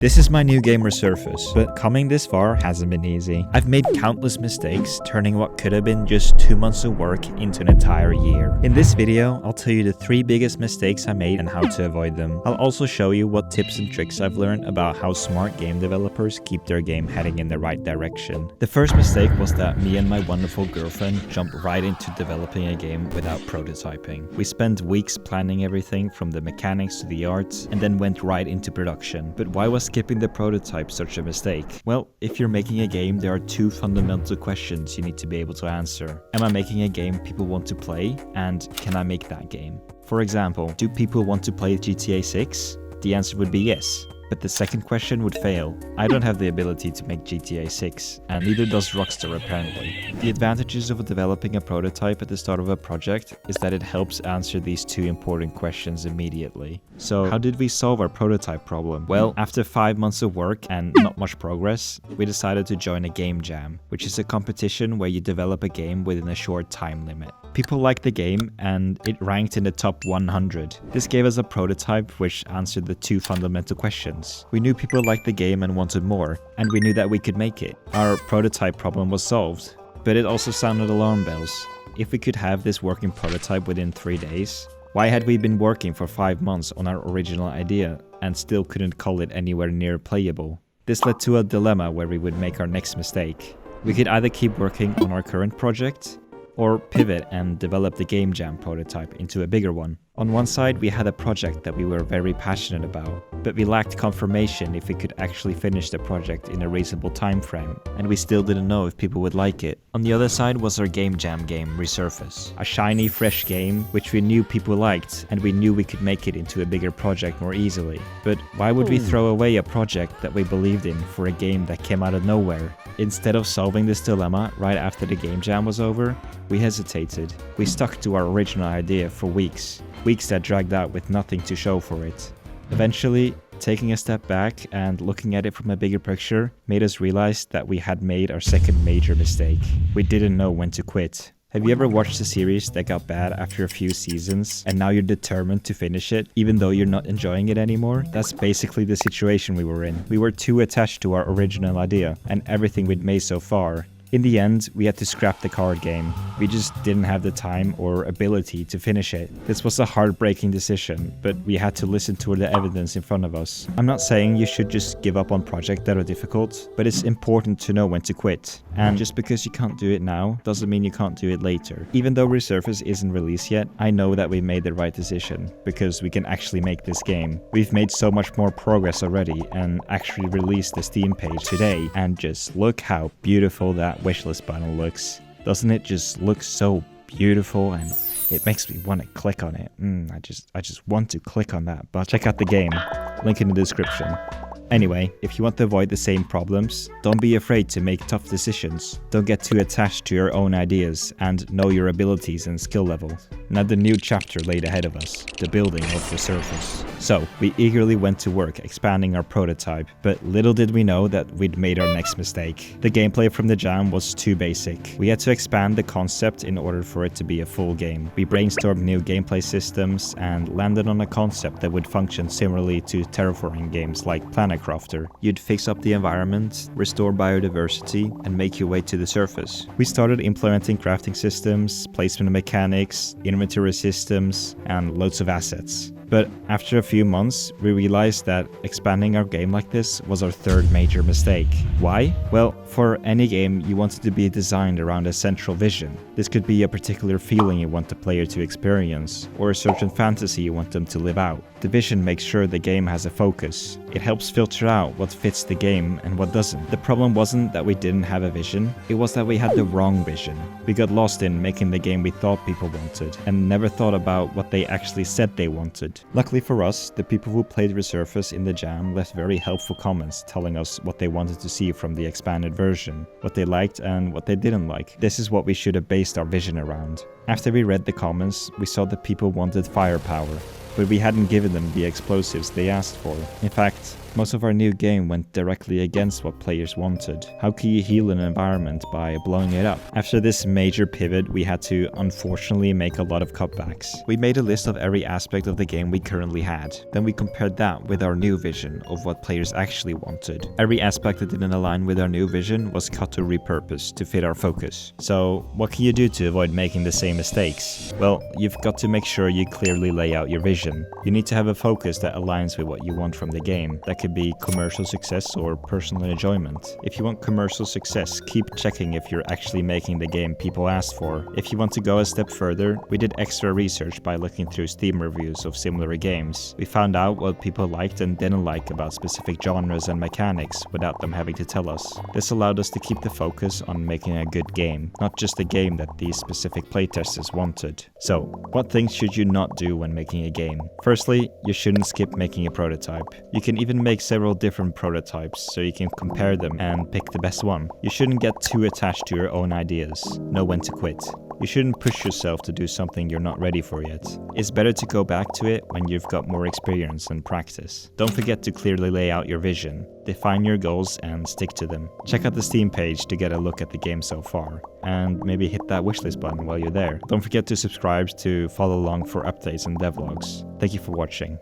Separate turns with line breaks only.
This is my new game Resurface, but coming this far hasn't been easy. I've made countless mistakes, turning what could have been just 2 months of work into an entire year. In this video, I'll tell you the 3 biggest mistakes I made and how to avoid them. I'll also show you what tips and tricks I've learned about how smart game developers keep their game heading in the right direction. The first mistake was that me and my wonderful girlfriend jumped right into developing a game without prototyping. We spent weeks planning everything from the mechanics to the art, and then went right into production. But why was skipping the prototype such a mistake? Well, if you're making a game, there are 2 fundamental questions you need to be able to answer. Am I making a game people want to play? And can I make that game? For example, do people want to play GTA 6? The answer would be yes. But the second question would fail. I don't have the ability to make GTA 6, and neither does Rockstar apparently. The advantages of developing a prototype at the start of a project is that it helps answer these 2 important questions immediately. So how did we solve our prototype problem? Well, after 5 months of work and not much progress, we decided to join a game jam, which is a competition where you develop a game within a short time limit. People liked the game and it ranked in the top 100. This gave us a prototype which answered the 2 fundamental questions. We knew people liked the game and wanted more, and we knew that we could make it. Our prototype problem was solved, but it also sounded alarm bells. If we could have this working prototype within 3 days, why had we been working for 5 months on our original idea and still couldn't call it anywhere near playable? This led to a dilemma where we would make our next mistake. We could either keep working on our current project, or pivot and develop the Game Jam prototype into a bigger one. On one side, we had a project that we were very passionate about, but we lacked confirmation if we could actually finish the project in a reasonable time frame, and we still didn't know if people would like it. On the other side was our Game Jam game, Resurface, a shiny, fresh game which we knew people liked, and we knew we could make it into a bigger project more easily. But why would we throw away a project that we believed in for a game that came out of nowhere? Instead of solving this dilemma right after the Game Jam was over, we hesitated. We stuck to our original idea for weeks that dragged out with nothing to show for it. Eventually, taking a step back and looking at it from a bigger picture made us realize that we had made our second major mistake. We didn't know when to quit. Have you ever watched a series that got bad after a few seasons and now you're determined to finish it even though you're not enjoying it anymore? That's basically the situation we were in. We were too attached to our original idea and everything we'd made so far. In the end, we had to scrap the card game. We just didn't have the time or ability to finish it. This was a heartbreaking decision, but we had to listen to the evidence in front of us. I'm not saying you should just give up on projects that are difficult, but it's important to know when to quit. And just because you can't do it now, doesn't mean you can't do it later. Even though Resurface isn't released yet, I know that we made the right decision, because we can actually make this game. We've made so much more progress already, and actually released the Steam page today, and just look how beautiful that wishlist button looks. Doesn't it just look so beautiful, and it makes me want to click on it. I just want to click on that. But check out the game, link in the description. Anyway, if you want to avoid the same problems, don't be afraid to make tough decisions. Don't get too attached to your own ideas, and know your abilities and skill levels. Another new chapter laid ahead of us, the building of Resurface. So, we eagerly went to work expanding our prototype, but little did we know that we'd made our next mistake. The gameplay from the jam was too basic. We had to expand the concept in order for it to be a full game. We brainstormed new gameplay systems and landed on a concept that would function similarly to terraforming games like Planet Crafter. You'd fix up the environment, restore biodiversity, and make your way to the surface. We started implementing crafting systems, placement mechanics, inventory systems, and loads of assets. But after a few months, we realized that expanding our game like this was our 3rd major mistake. Why? Well, for any game, you want it to be designed around a central vision. This could be a particular feeling you want the player to experience, or a certain fantasy you want them to live out. The vision makes sure the game has a focus. It helps filter out what fits the game and what doesn't. The problem wasn't that we didn't have a vision, it was that we had the wrong vision. We got lost in making the game we thought people wanted, and never thought about what they actually said they wanted. Luckily for us, the people who played Resurface in the jam left very helpful comments telling us what they wanted to see from the expanded version, what they liked and what they didn't like. This is what we should have based our vision around. After we read the comments, we saw that people wanted firepower, but we hadn't given them the explosives they asked for. In fact, Most of our new game went directly against what players wanted. How can you heal an environment by blowing it up? After this major pivot, we had to unfortunately make a lot of cutbacks. We made a list of every aspect of the game we currently had. Then we compared that with our new vision of what players actually wanted. Every aspect that didn't align with our new vision was cut to repurpose to fit our focus. So what can you do to avoid making the same mistakes? Well, you've got to make sure you clearly lay out your vision. You need to have a focus that aligns with what you want from the game. That could be commercial success or personal enjoyment. If you want commercial success, keep checking if you're actually making the game people asked for. If you want to go a step further, we did extra research by looking through Steam reviews of similar games. We found out what people liked and didn't like about specific genres and mechanics without them having to tell us. This allowed us to keep the focus on making a good game, not just a game that these specific playtesters wanted. So, what things should you not do when making a game? Firstly, you shouldn't skip making a prototype. You can even make several different prototypes so you can compare them and pick the best one. You shouldn't get too attached to your own ideas. Know when to quit. You shouldn't push yourself to do something you're not ready for yet. It's better to go back to it when you've got more experience and practice. Don't forget to clearly lay out your vision. Define your goals and stick to them. Check out the Steam page to get a look at the game so far. And maybe hit that wishlist button while you're there. Don't forget to subscribe to follow along for updates and devlogs. Thank you for watching.